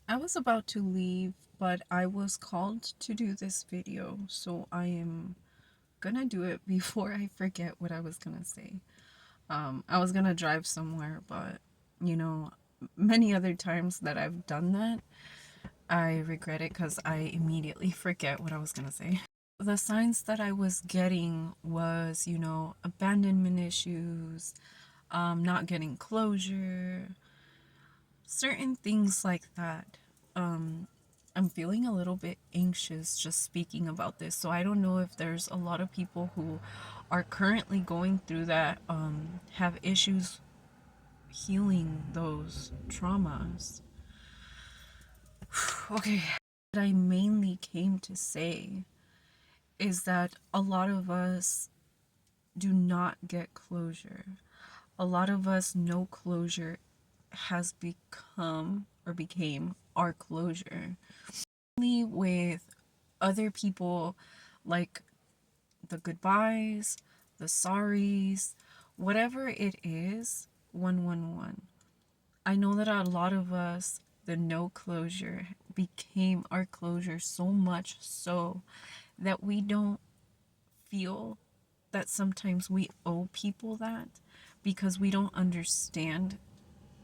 I was about to leave, but I was called to do this video, so I am gonna do it before I forget what I was gonna say. I was gonna drive somewhere, but you know, many other times that I've done that, I regret it because I immediately forget what I was gonna say. The signs that I was getting was, abandonment issues, not getting closure, certain things like that. Um, I'm feeling a little bit anxious just speaking about this. So I don't know if there's a lot of people who are currently going through that, have issues healing those traumas. Okay. What I mainly came to say is that a lot of us do not get closure. A lot of us know closure has become or became our closure. With other people, like the goodbyes, the sorries, whatever it is, 111. I know that a lot of us, the no closure became our closure, so much so that we don't feel that sometimes we owe people that, because we don't understand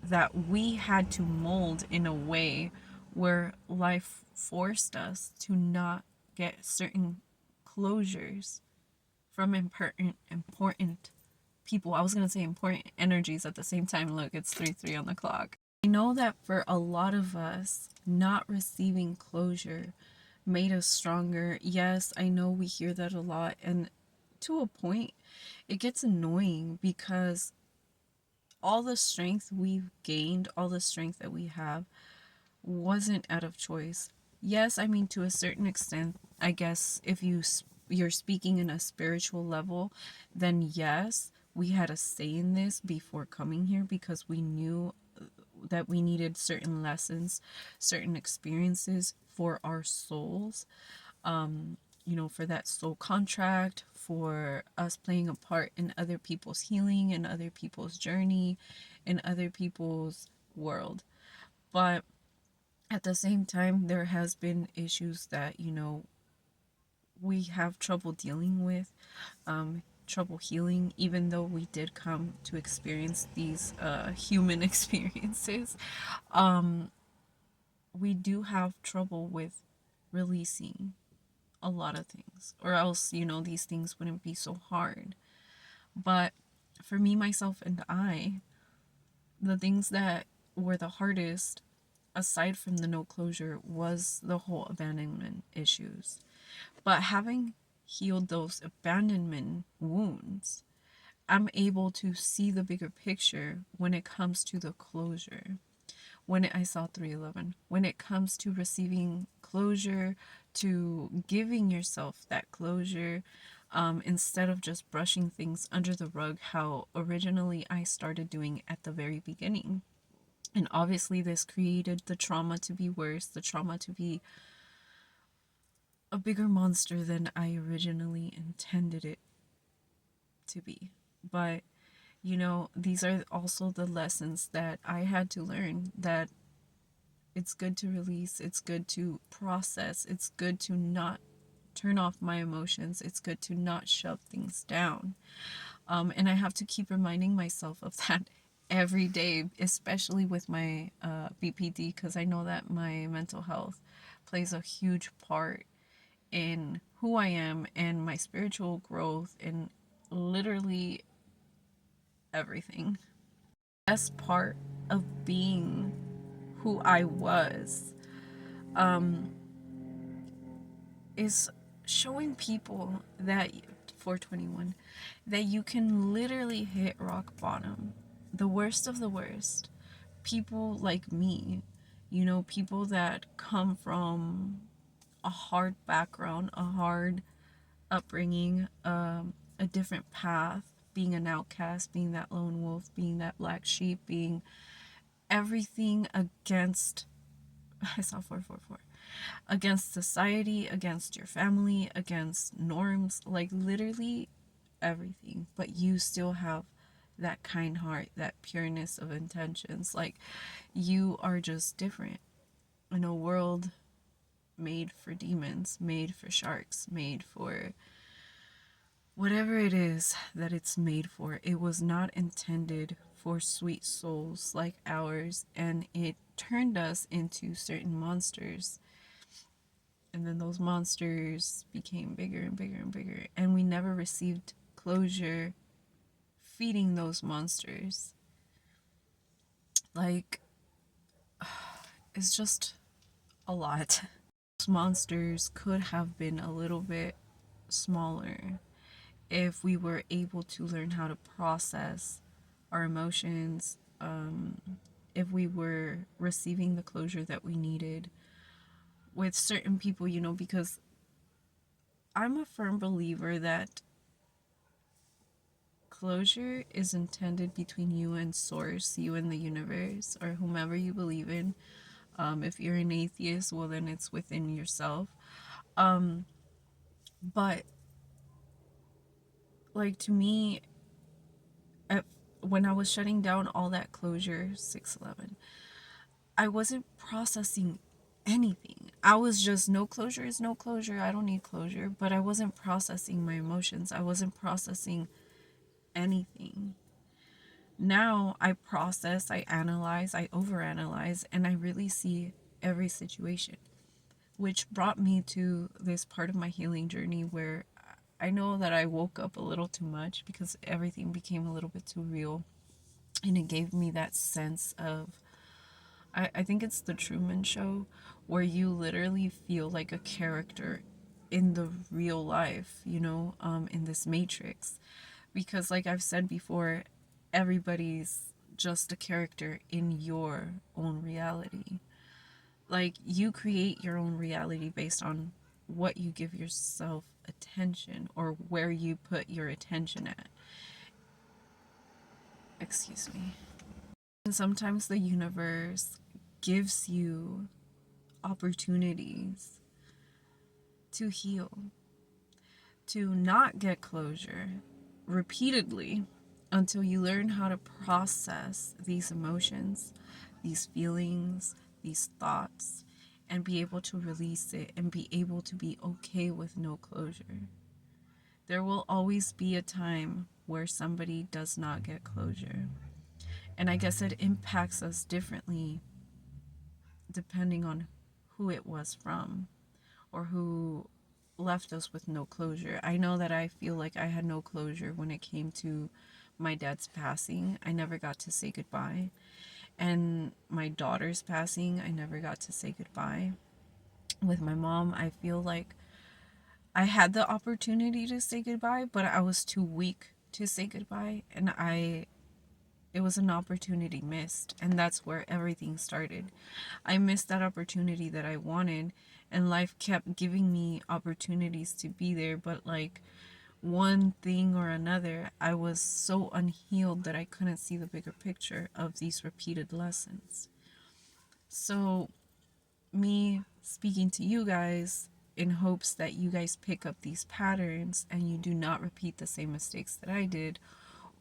that we had to mold in a way where life forced us to not get certain closures from important people. I was going to say important energies at the same time. Look, it's 3:03 on the clock. I know that for a lot of us, not receiving closure made us stronger. Yes, I know we hear that a lot, and to a point it gets annoying because all the strength we've gained, all the strength that we have, wasn't out of choice. Yes, I mean, to a certain extent, I guess if you're speaking in a spiritual level, then yes, we had a say in this before coming here because we knew that we needed certain lessons, certain experiences for our souls. For that soul contract, for us playing a part in other people's healing, in other people's journey, in other people's world. But at the same time, there has been issues that, we have trouble dealing with, trouble healing, even though we did come to experience these human experiences. Um, we do have trouble with releasing a lot of things, or else, these things wouldn't be so hard. But for me, myself, and I, the things that were the hardest, aside from the no closure, was the whole abandonment issues. But having healed those abandonment wounds, I'm able to see the bigger picture when it comes to the closure. I saw 311, when it comes to receiving closure, to giving yourself that closure, instead of just brushing things under the rug, how originally I started doing at the very beginning. And obviously, this created the trauma to be worse, the trauma to be a bigger monster than I originally intended it to be. But, these are also the lessons that I had to learn, that it's good to release, it's good to process, it's good to not turn off my emotions, it's good to not shove things down. And I have to keep reminding myself of that every day, especially with my BPD, because I know that my mental health plays a huge part in who I am and my spiritual growth and literally everything. Best part of being who I was, um, is showing people that 421, that you can literally hit rock bottom, the worst of the worst. People like me, people that come from a hard background, a hard upbringing, a different path, being an outcast, being that lone wolf, being that black sheep, being everything against, I saw 444, against society, against your family, against norms, like literally everything. But you still have that kind heart, that pureness of intentions. Like, you are just different. in a world made for demons, made for sharks, made for whatever it is that it's made for. It was not intended for sweet souls like ours, and it turned us into certain monsters. And then those monsters became bigger and bigger and bigger, and we never received closure feeding those monsters. Like, it's just a lot. Those monsters could have been a little bit smaller if we were able to learn how to process our emotions, if we were receiving the closure that we needed with certain people, because I'm a firm believer that closure is intended between you and source, you and the universe, or whomever you believe in. If you're an atheist, well, then it's within yourself. But like, to me, at, when I was shutting down all that closure, 611, I wasn't processing anything. I was just, no closure is no closure. I don't need closure. But I wasn't processing my emotions. I wasn't processing anything. Now I process, I analyze, I overanalyze, and I really see every situation, which brought me to this part of my healing journey where I know that I woke up a little too much because everything became a little bit too real. And it gave me that sense of, I think it's the Truman Show, where you literally feel like a character in the real life, in this matrix. Because, like I've said before, everybody's just a character in your own reality. Like, you create your own reality based on what you give yourself attention, or where you put your attention at. Excuse me. And sometimes the universe gives you opportunities to heal, to not get closure repeatedly until you learn how to process these emotions, these feelings, these thoughts, and be able to release it and be able to be okay with no closure. There will always be a time where somebody does not get closure. And I guess it impacts us differently depending on who it was from, or who left us with no closure. I know that I feel like I had no closure when it came to my dad's passing. I never got to say goodbye. And my daughter's passing, I never got to say goodbye. With my mom, I feel like I had the opportunity to say goodbye, but I was too weak to say goodbye. And it was an opportunity missed, and that's where everything started. I missed that opportunity that I wanted, and life kept giving me opportunities to be there, but like, one thing or another, I was so unhealed that I couldn't see the bigger picture of these repeated lessons. So, me speaking to you guys in hopes that you guys pick up these patterns and you do not repeat the same mistakes that I did,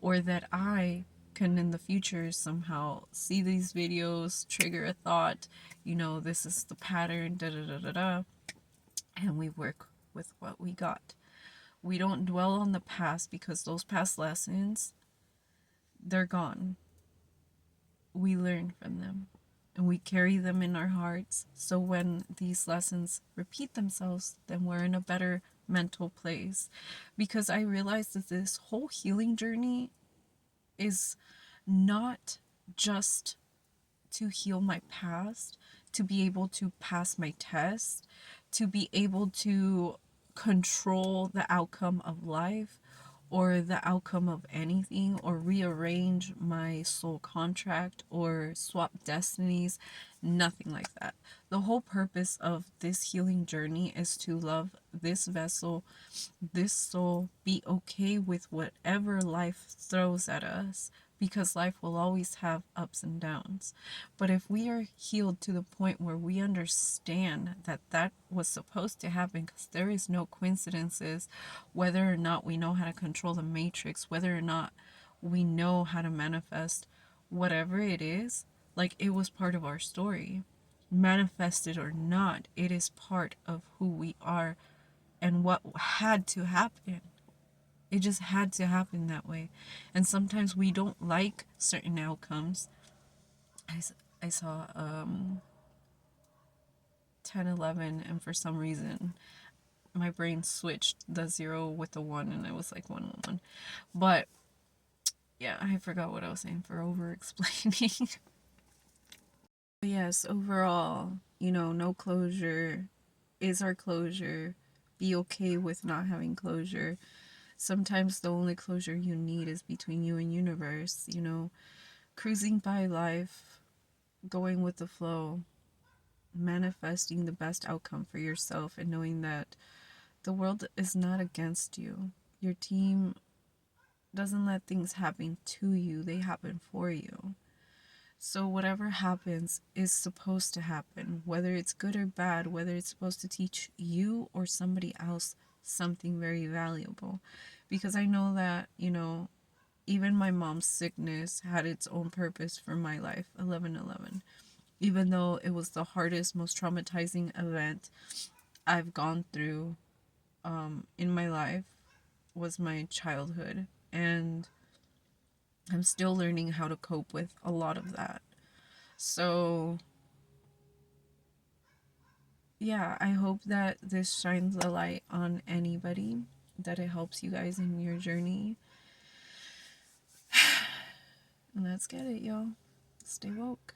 or that I can in the future somehow see these videos, trigger a thought, this is the pattern, da da da da da, and we work with what we got. We don't dwell on the past, because those past lessons, they're gone. We learn from them and we carry them in our hearts. So when these lessons repeat themselves, then we're in a better mental place. Because I realized that this whole healing journey is not just to heal my past, to be able to pass my test, to be able to control the outcome of life, or the outcome of anything, or rearrange my soul contract, or swap destinies. Nothing like that. The whole purpose of this healing journey is to love this vessel, this soul, be okay with whatever life throws at us, because life will always have ups and downs. But if we are healed to the point where we understand that that was supposed to happen, because there is no coincidences, whether or not we know how to control the matrix, whether or not we know how to manifest whatever it is, like, it was part of our story. manifested or not, it is part of who we are and what had to happen. It just had to happen that way. And sometimes we don't like certain outcomes. I saw 10-11, and for some reason my brain switched the 0 with the 1, and I was like 1-1-1. But yeah, I forgot what I was saying for over explaining. Yes, overall, no closure is our closure. Be okay with not having closure. Sometimes the only closure you need is between you and universe, cruising by life, going with the flow, manifesting the best outcome for yourself, and knowing that the world is not against you. Your team doesn't let things happen to you, they happen for you. So whatever happens is supposed to happen, whether it's good or bad, whether it's supposed to teach you or somebody else something very valuable. Because I know that, even my mom's sickness had its own purpose for my life, 11/11. Even though it was the hardest, most traumatizing event I've gone through in my life, was my childhood. And I'm still learning how to cope with a lot of that. So, yeah, I hope that this shines a light on anybody, that it helps you guys in your journey. And let's get it, y'all. Stay woke.